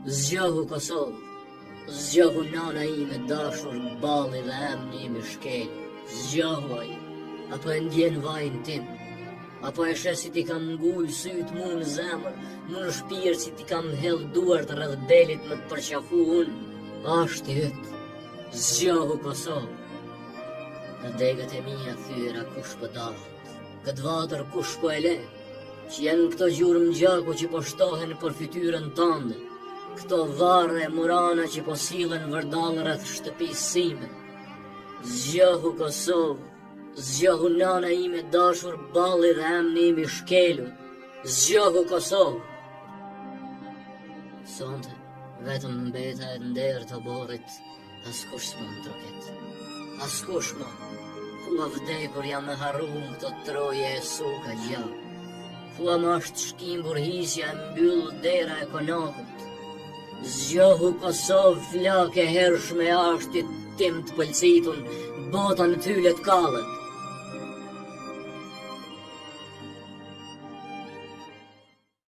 Zgjohu Kosovë, zgjohu nana ime dashur, balli dhe emni ime shkel. Zgjohu ai, apo e ndjen vajin tim, apo e shes si ti kam ngull syt mu në zemër, mu në shpirt si ti kam hell duart rreth belit më të përqafu unë. Ashtë yt, zgjohu Kosovë. Në degët e mia thyra kush po dahet, këtë vatër kush po e le, që janë këto gjurmë gjaku që po shtohen për fytyrën tënde, këto varre e murana që po sillen vërdall rreth shtëpisë sime. Zgjohu Kosovë, zgjohu nana ime dashur, balli dhe emni im i shkelur. Zgjohu Kosovë. Sonte, vetëm mbeta e nder të borit, askush s'më më troket. Askush më, thua vdekur jam me harrum këto troje e suka gjaku. Thua më është shkimbur hisja e mbyll dera e konakut. Zgjohu Kosovë, flake hershme ashtit tim të pëlcitun, bota në tylet kallet.